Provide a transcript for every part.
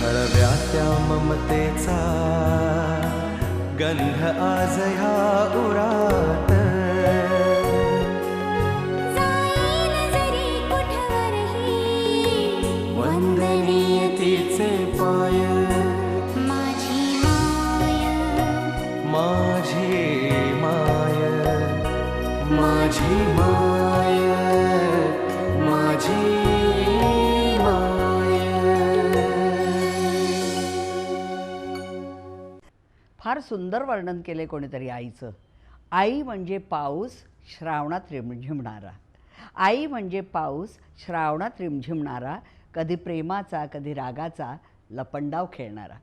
हळव्या त्या ममतेचा गंध आज ह्या उरात, जाईन जरी कुठवरही वंदनीय तिचे पाय, माझी माय, माझी माय, माझी माय, माझी माय. फार सुंदर वर्णन केले कोणीतरी आईचं. आई म्हणजे पाऊस श्रावणात रिमझिमणारा, आई म्हणजे पाऊस श्रावणात रिमझिमणारा, कधी प्रेमाचा कधी रागाचा लपंडाव खेळणारा.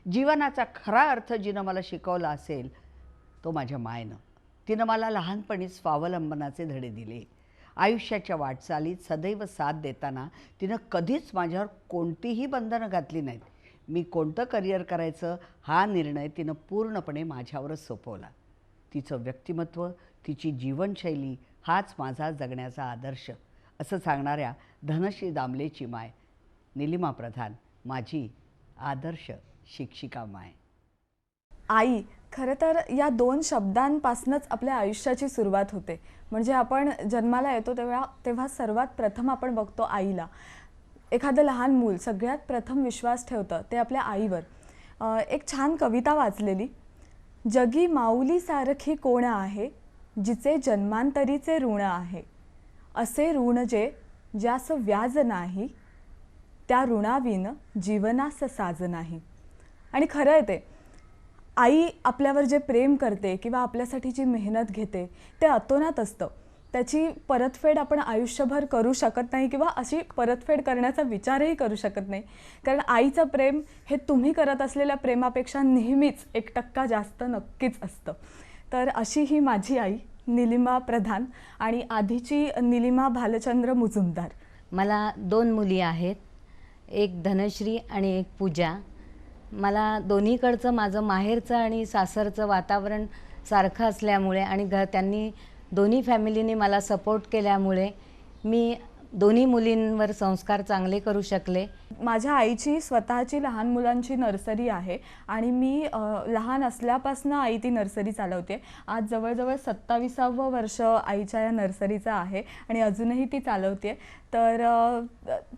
जीवनाचा खरा अर्थ जिनं मला शिकवला असेल तो माझ्या मायनं. तिनं मला लहानपणी स्वावलंबनाचे धडे दिले. आयुष्याच्या वाटचालीत सदैव साथ देताना तिनं कधीच माझ्यावर कोणतीही बंधनं घातली नाहीत. मी कोणतं करिअर करायचं हा निर्णय तिनं पूर्णपणे माझ्यावरच सोपवला. तिचं व्यक्तिमत्व, तिची जीवनशैली हाच माझा जगण्याचा आदर्श असं सांगणाऱ्या धनश्री दामलेची माय निलिमा प्रधान माझी आदर्श शिक्षिका माय. आई खरं तर या दोन शब्दांपासूनच आपल्या आयुष्याची सुरुवात होते. म्हणजे आपण जन्माला येतो तेव्हा सर्वात प्रथम आपण बघतो आईला. एखादं लहान मूल सगळ्यात प्रथम विश्वास ठेवतं ते आपल्या आईवर. एक छान कविता वाचलेली. जगी माऊली सारखी कोण आहे, जिचे जन्मांतरीचे ऋण आहे, असे ऋण जे ज्यास व्याज नाही, त्या ऋणाविन जीवनास साज नाही. आणि खरं आहे ते, आई आपल्यावर जे प्रेम करते किंवा आपल्यासाठी जी मेहनत घेते ते अतोनात असतं. त्याची परतफेड आपण आयुष्यभर करू शकत नाही किंवा अशी परतफेड करण्याचा विचारही करू शकत नाही. कारण आईचं प्रेम हे तुम्ही करत असलेल्या प्रेमापेक्षा नेहमीच 1% जास्त नक्कीच असतं. तर अशी ही माझी आई निलिमा प्रधान आणि आधीची निलिमा भालचंद्र मुजुमदार. मला 2 मुली आहेत, एक धनश्री आणि एक पूजा. मला दोन्हीकडचं माझं माहेरचं आणि सासरचं वातावरण सारखं असल्यामुळे आणि त्यांनी दोन्ही फॅमिलीने मला सपोर्ट केल्यामुळे मी दोन्ही मुलींवर संस्कार चांगले करू शकले. माझ्या आईची स्वतःची लहान मुलांची नर्सरी आहे आणि मी लहान असल्यापासून आई ती नर्सरी चालवते. आज जवळजवळ 27वं वर्ष आईच्या या नर्सरीचं आहे आणि अजूनही ती चालवते. तर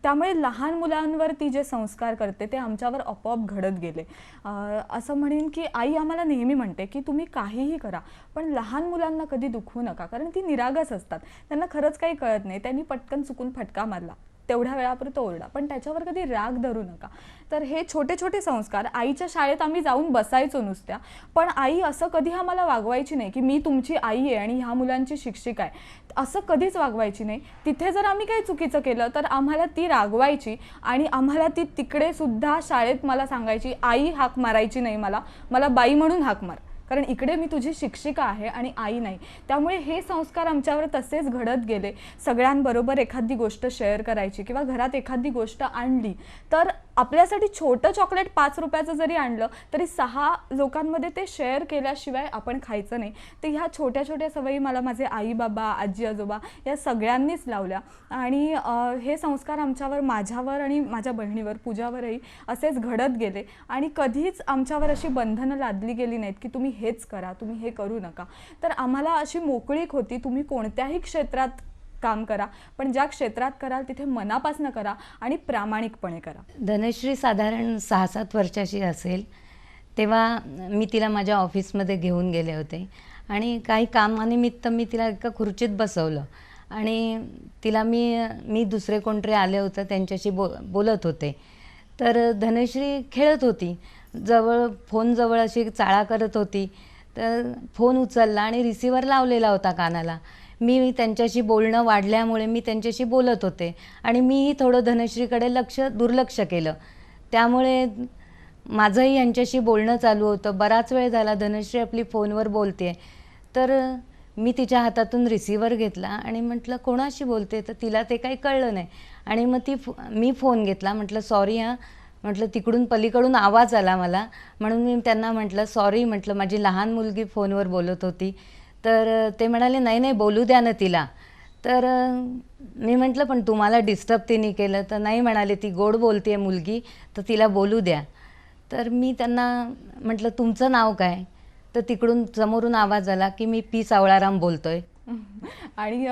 त्यामुळे लहान मुलांवर ती जे संस्कार करते ते आमच्यावर आपोआप घडत गेले. असं म्हणेन की आई आम्हाला नेहमी म्हणते की तुम्ही काहीही करा पण लहान मुलांना कधी दुखवू नका, कारण ती निरागस असतात, त्यांना खरंच काही कळत नाही. त्यांनी पटकन चुकून फटका मारला तेवढ्या वेळापुरतं ओरडा, पण त्याच्यावर कधी राग धरू नका. तर हे छोटे छोटे संस्कार आईच्या शाळेत आम्ही जाऊन बसायचो नुसत्या, पण आई असं कधी आम्हाला वागवायची नाही की मी तुमची आई आहे आणि ह्या मुलांची शिक्षिका आहे, असं कधीच वागवायची नाही. तिथे जर आम्ही काही चुकीचं केलं तर आम्हाला ती रागवायची आणि आम्हाला ती तिकडे सुद्धा शाळेत मला सांगायची, आई हाक मारायची नाही, मला बाई म्हणून हाक मार, कारण इकडे मी तुझी शिक्षिका आहे आणि आई नाही. त्यामुळे हे संस्कार आमच्यावर तसेच घडत गेले. सगळ्यांबरोबर एखादी गोष्ट शेअर करायची किंवा घरात एखादी गोष्ट आणली तर आपल्यासाठी छोटं चॉकलेट 5 रुपयाचं जरी आणलं तरी 6 लोकांमध्ये ते शेअर केल्याशिवाय आपण खायचं नाही. तर ह्या छोट्या छोट्या सवयी मला माझे आई बाबा, आजी आजोबा या सगळ्यांनीच लावल्या आणि हे संस्कार आमच्यावर, माझ्यावर आणि माझ्या बहिणीवर पूजावरही असेच घडत गेले आणि कधीच आमच्यावर अशी बंधनं लादली गेली नाहीत की तुम्ही हेच करा, तुम्ही हे करू नका. तर आम्हाला अशी मोकळीक होती, तुम्ही कोणत्याही क्षेत्रात काम करा पण ज्या क्षेत्रात कराल तिथे मनापासून करा आणि प्रामाणिकपणे करा. धनश्री साधारण 6-7 वर्षाची असेल तेव्हा मी तिला माझ्या ऑफिसमध्ये घेऊन गेले होते आणि काही कामानिमित्त मी तिला एका खुर्चीत बसवलं आणि तिला मी दुसरे कोणतरी आले होते त्यांच्याशी बोलत होते. तर धनश्री खेळत होती, फोन जवळ अशी चाळा करत होती. तर फोन उचलला आणि रिसिव्हर लावलेला होता कानाला. मी त्यांच्याशी बोलणं वाढल्यामुळे मी त्यांच्याशी बोलत होते आणि मीही थोडं धनश्रीकडे दुर्लक्ष केलं. त्यामुळे माझंही यांच्याशी बोलणं चालू होतं. बराच वेळ झाला धनश्री आपली फोनवर बोलते. तर मी तिच्या हातातून रिसिव्हर घेतला आणि म्हटलं कोणाशी बोलते, तर तिला ते काही कळलं नाही आणि मग मी फोन घेतला. म्हटलं सॉरी हां, म्हटलं तिकडून पलीकडून आवाज आला मला, म्हणून मी त्यांना म्हटलं सॉरी, म्हटलं माझी लहान मुलगी फोनवर बोलत होती. तर ते म्हणाले नाही नाही बोलू द्या ना तिला. तर मी म्हटलं पण तुम्हाला डिस्टर्ब तिने केलं तर नाही, म्हणाले ती गोड बोलते मुलगी तर तिला बोलू द्या. तर मी त्यांना म्हटलं तुमचं नाव काय? तर तिकडून समोरून आवाज आला की मी पी सावळाराम बोलतोय. आणि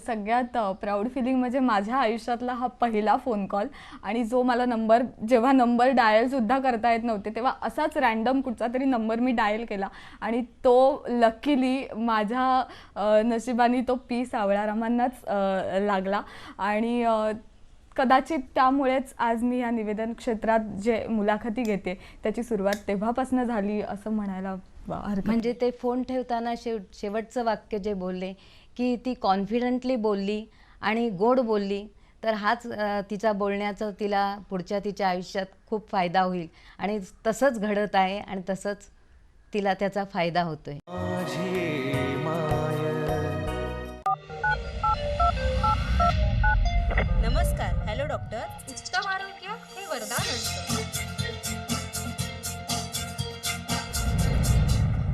सगळ्यात प्राऊड फिलिंग म्हणजे माझ्या आयुष्यातला हा पहिला फोन कॉल, आणि जो मला जेव्हा नंबर डायलसुद्धा करता येत नव्हते तेव्हा असाच रँडम कुठचा तरी नंबर मी डायल केला आणि तो लकीली माझ्या नशिबाने तो पी सावळारामांनाच लागला. आणि कदाचित त्यामुळेच आज मी या निवेदन क्षेत्रात जे मुलाखती घेते त्याची सुरुवात तेव्हापासून झाली असं म्हणायला हरकत म्हणजे ते फोन ठेवताना शेवटचं वाक्य जे बोलले की ती कॉन्फिडंटली बोलली आणि गोड बोलली, तर हाच तिचा बोलण्याचा तिला पुढच्या तिच्या आयुष्यात खूप फायदा होईल आणि तसंच घडत आहे आणि तसंच तिला त्याचा फायदा होतोय. माझी माय नमस्कार. Hello doctor. उत्तम आरोग्य हे वरदान असतं,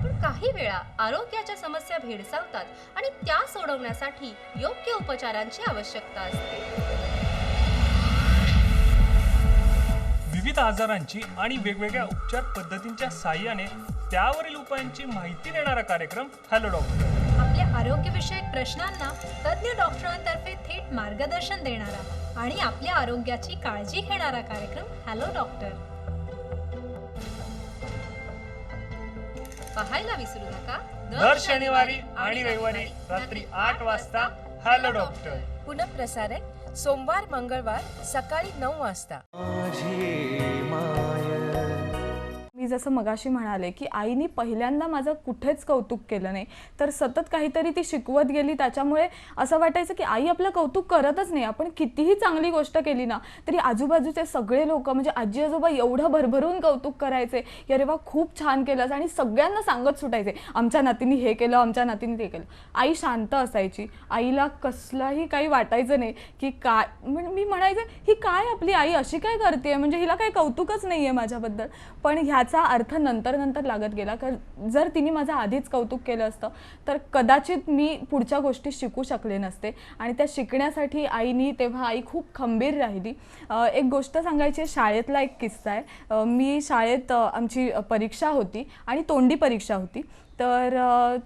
पण काही वेळा आरोग्याच्या समस्या भेडसावतात आणि त्या सोडवण्यासाठी योग्य उपचारांची आवश्यकता असते. विविध आजारांची आणि वेगवेगळ्या उपचार पद्धतींच्या साहाय्याने त्यावरील उपायांची माहिती देणारा कार्यक्रम हॅलो डॉक्टर. आपल्या आरोग्यविषयक प्रश्नांना तज्ज्ञ डॉक्टरांतर्फे थेट मार्गदर्शन देणारा आणि आपल्या आरोग्याची काळजी घेणारा कार्यक्रम हॅलो डॉक्टर. पाहायला विसरू नका दर शनिवारी आणि रविवारी रात्री 8 वाजता हॅलो डॉक्टर. पुनःप्रसारण सोमवार मंगळवार सकाळी 9 वाजता. माझी माय मी जसं मगाशी म्हणाले की आईनी पहिल्यांदा माझं कुठेच कौतुक केलं नाही, तर सतत काहीतरी ती शिकवत गेली. त्याच्यामुळे असं वाटायचं की आई आपलं कौतुक करतच नाही. आपण कितीही चांगली गोष्ट केली ना तरी आजूबाजूचे सगळे लोक म्हणजे आजी आजोबा एवढं भरभरून कौतुक करायचे की अरे वा खूप छान केलंस, आणि सगळ्यांना सांगत सुटायचे आमच्या नातीने हे केलं, आमच्या नातीने ते केलं. आई शांत असायची, आईला कसलाही काही वाटायचं नाही की काय. मी म्हणायचे ही काय आपली आई अशी काय करते, म्हणजे हिला काही कौतुकच नाही आहे माझ्याबद्दल. पण ह्याचा अर्थ नंतर नंतर लागत गेला. जर तिने माझं आधीच कौतुक केलं असतं तर कदाचित मी पुढच्या गोष्टी शिकू शकले नसते, आणि त्या शिकण्यासाठी तेव्हा आई खूप खंबीर राहिली. एक गोष्ट सांगायची, शाळेतला एक किस्सा आहे. मी शाळेत आमची परीक्षा होती आणि तोंडी परीक्षा होती. तर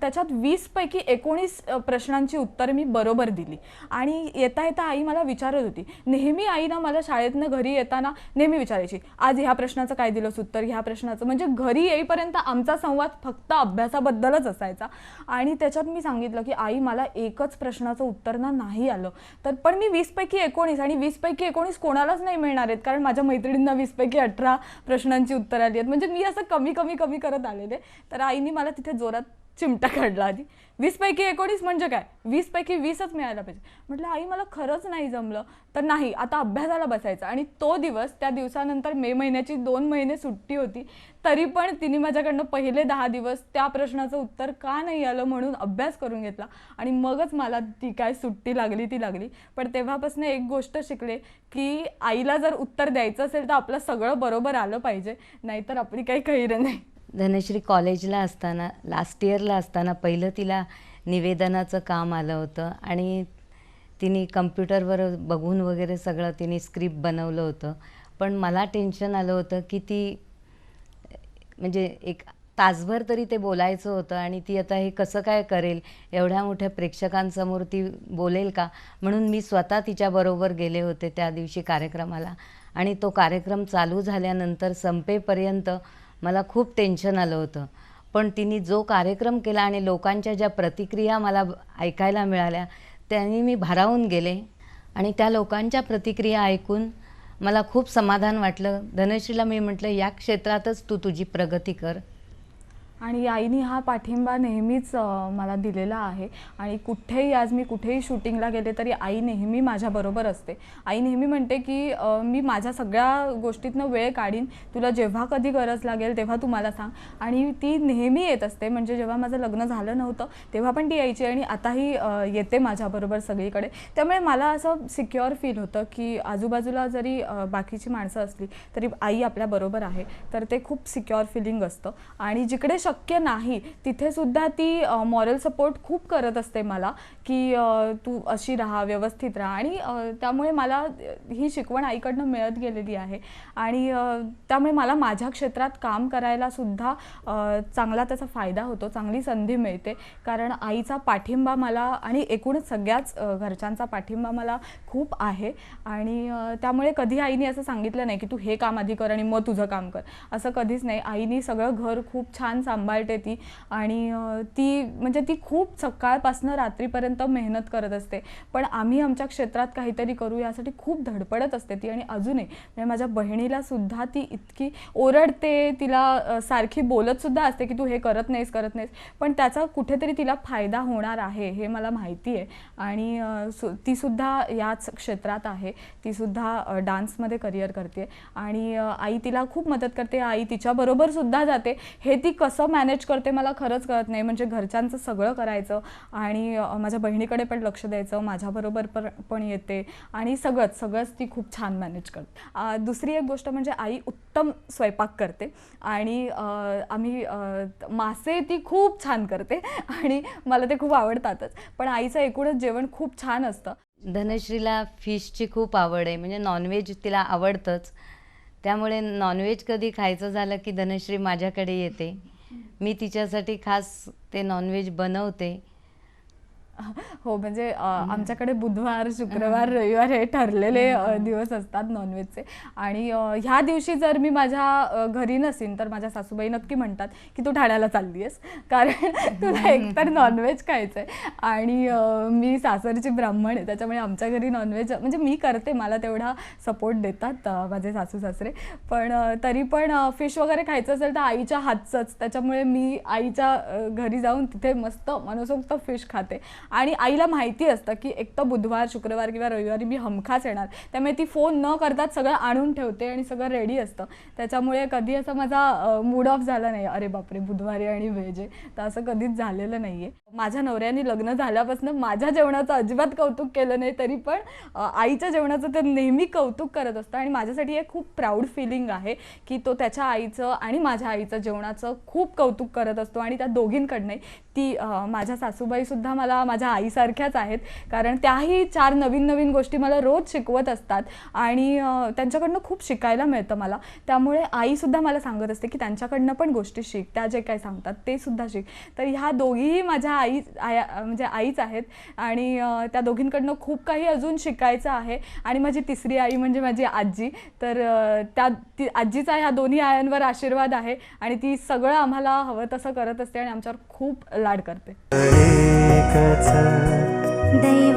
त्याच्यात 20 पैकी 19 प्रश्नांची उत्तरं मी बरोबर दिली. आणि येता येता आई मला विचारत होती. नेहमी आई ना मला शाळेतनं घरी येताना नेहमी विचारायची आज ह्या प्रश्नाचं काय दिलंस उत्तर, ह्या प्रश्नाचं. म्हणजे घरी येईपर्यंत आमचा संवाद फक्त अभ्यासाबद्दलच असायचा. आणि त्याच्यात मी सांगितलं की आई मला एकच प्रश्नाचं उत्तर नाही आलं, तर पण मी 20 पैकी 19 आणि 20 पैकी 19 कोणालाच नाही मिळणार आहेत, कारण माझ्या मैत्रिणींना 20 पैकी 18 प्रश्नांची उत्तरं आली आहेत. म्हणजे मी असं कमी कमी कमी करत आलेले. तर आईने मला तिथे जोरात चिमटा काढला आधी. 20 पैकी 19 म्हणजे काय, 20 पैकी 20च मिळायला पाहिजे. म्हटलं आई मला खरंच नाही जमलं. तर नाही, आता अभ्यासाला बसायचं. आणि तो दिवस, त्या दिवसानंतर मे महिन्याची 2 महिने सुट्टी होती, तरी पण तिने माझ्याकडनं पहिले 10 दिवस त्या प्रश्नाचं उत्तर का नाही आलं म्हणून अभ्यास करून घेतला. आणि मगच मला ती काय सुट्टी लागली ती लागली. पण तेव्हापासून एक गोष्ट शिकले की आईला जर उत्तर द्यायचं असेल तर आपलं सगळं बरोबर आलं पाहिजे, नाहीतर आपली काही खैर नाही. धनश्री कॉलेजला असताना, लास्ट इयरला असताना पहिलं तिला निवेदनाचं काम आलं होतं आणि तिने कम्प्युटरवर बघून वगैरे सगळं तिने स्क्रिप्ट बनवलं होतं. पण मला टेन्शन आलं होतं की ती म्हणजे एक तासभर तरी ते बोलायचं होतं आणि ती आता हे कसं काय करेल, एवढ्या मोठ्या प्रेक्षकांसमोर ती बोलेल का. म्हणून मी स्वतः तिच्याबरोबर गेले होते त्या दिवशी कार्यक्रमाला. आणि तो कार्यक्रम चालू झाल्यानंतर संपेपर्यंत मला खूप टेन्शन आलं होतं. पण तिने जो कार्यक्रम केला आणि लोकांच्या ज्या प्रतिक्रिया मला ऐकायला मिळाल्या त्यांनी मी भारावून गेले. आणि त्या लोकांच्या प्रतिक्रिया ऐकून मला खूप समाधान वाटलं. धनश्रीला मी म्हटलं या क्षेत्रातच तू तुझी प्रगती कर. आणि आईने हा पाठिंबा नेहमीच मला दिलेला आहे. आणि कुठेही आज मी कुठेही शूटिंगला गेले तरी आई नेहमी माझ्याबरोबर असते. आई नेहमी म्हणते की मी माझ्या सगळ्या गोष्टीतनं वेळ काढीन, तुला जेव्हा कधी गरज लागेल तेव्हा तू मला सांग. आणि ती नेहमी येत असते. म्हणजे जेव्हा माझं लग्न झालं नव्हतं तेव्हा पण ती यायची आणि आताही येते माझ्याबरोबर सगळीकडे. त्यामुळे मला असं सिक्युअर फील होतं की आजूबाजूला जरी बाकीची माणसं असली तरी आई आपल्याबरोबर आहे, तर ते खूप सिक्युअर फिलिंग असतं. आणि जिकडे शक्य नाही तिथे सुद्धा ती मॉरल सपोर्ट खूप करत असते मला, की तू अशी राहा, व्यवस्थित राहा. आणि त्यामुळे मला ही शिकवण आईकडनं मिळत गेलेली आहे. आणि त्यामुळे मला माझ्या क्षेत्रात काम करायला सुद्धा चांगला त्याचा फायदा होतो, चांगली संधी मिळते. कारण आईचा पाठिंबा मला आणि एकूणच सगळ्याच घरच्यांचा पाठिंबा मला खूप आहे. आणि त्यामुळे कधी आईने असं सांगितलं नाही की तू हे काम आधी कर आणि मग तुझं काम कर, असं कधीच नाही. आईने सगळं घर खूप छान सांभाळते ती. आणि ती म्हणजे ती खूप सकाळपासून रात्रीपर्यंत मेहनत करत असते. पण आम्ही आमच्या क्षेत्रात काहीतरी करू यासाठी खूप धडपडत असते ती. आणि अजूनही म्हणजे माझ्या बहिणीला सुद्धा ती इतकी ओरडते, तिला सारखी बोलत सुद्धा असते की तू हे करत नाहीस. पण त्याचा कुठेतरी तिला फायदा होणार आहे हे मला माहिती आहे. आणि ती सुद्धा याच क्षेत्रात आहे. ती सुद्धा डान्समध्ये करिअर करते. आणि आई तिला खूप मदत करते. आई तिच्याबरोबर सुद्धा जाते. हे ती कसं मॅनेज करते मला खरंच कळत नाही. म्हणजे घरच्यांचं सगळं करायचं आणि माझ्या बहिणीकडे पण लक्ष द्यायचं, माझ्याबरोबर पण येते आणि सगळंच ती खूप छान मॅनेज करते. दुसरी एक गोष्ट म्हणजे आई उत्तम स्वयंपाक करते. आणि आम्ही मासे ती खूप छान करते आणि मला ते खूप आवडतातच. पण आईचं एकूणच जेवण खूप छान असतं. धनश्रीला फिशची खूप आवड आहे, म्हणजे नॉनव्हेज तिला आवडतंच. त्यामुळे नॉनव्हेज कधी खायचं झालं की धनश्री माझ्याकडे येते. मी तिच्यासाठी खास ते नॉनव्हेज बनवते. हो, म्हणजे आमच्याकडे बुधवार, शुक्रवार, रविवार हे ठरलेले दिवस असतात नॉनव्हेजचे. आणि ह्या दिवशी जर मी माझ्या घरी नसीन तर माझ्या सासूबाई नक्की म्हणतात की तू ठाण्याला चालली आहेस, कारण तुला एकतर नॉनव्हेज खायचं आहे. आणि मी सासरची ब्राह्मण आहे, त्याच्यामुळे आमच्या घरी नॉनव्हेज म्हणजे मी करते, मला तेवढा सपोर्ट देतात माझे सासू सासरे. पण तरी पण फिश वगैरे खायचं असेल तर आईच्या हातचंच. त्याच्यामुळे मी आईच्या घरी जाऊन तिथे मस्त मनसोक्त फिश खाते. आणि आईला माहिती असतं की एक तर बुधवार, शुक्रवार किंवा रविवारी मी हमखास येणार, त्यामुळे ती फोन न करताच सगळं आणून ठेवते आणि सगळं रेडी असतं. त्याच्यामुळे कधी असं माझा मूड ऑफ झाला नाही, अरे बापरे बुधवारी आणि व्हेज आहे, तर असं कधीच झालेलं नाही आहे. माझ्या नवऱ्याने लग्न झाल्यापासून माझ्या जेवणाचं अजिबात कौतुक केलं नाही, तरी पण आईच्या जेवणाचं ते नेहमी कौतुक करत असतं. आणि माझ्यासाठी एक खूप प्राऊड फिलिंग आहे की तो त्याच्या आईचं आणि माझ्या आईचं जेवणाचं खूप कौतुक करत असतो. आणि त्या दोघींकडनं ती माझ्या सासूबाईसुद्धा मला माझ्या आईसारख्याच आहेत, कारण त्याही 4 नवीन गोष्टी मला रोज शिकवत असतात. आणि त्यांच्याकडनं खूप शिकायला मिळतं मला. त्यामुळे आईसुद्धा मला सांगत असते की त्यांच्याकडनं पण गोष्टी शिक, त्या जे काही सांगतात ते सुद्धा शिक. तर ह्या दोघीही माझ्या म्हणजे आईच आहेत. आणि त्या दोघींकडनं खूप काही अजून शिकायचं आहे. आणि माझी तिसरी आई म्हणजे माझी आजी, तर आजीचा ह्या दोन्ही आयांवर आशीर्वाद आहे. आणि ती सगळं आम्हाला हवं तसं करत असते आणि आमच्यावर खूप लाड करते. एकच दैव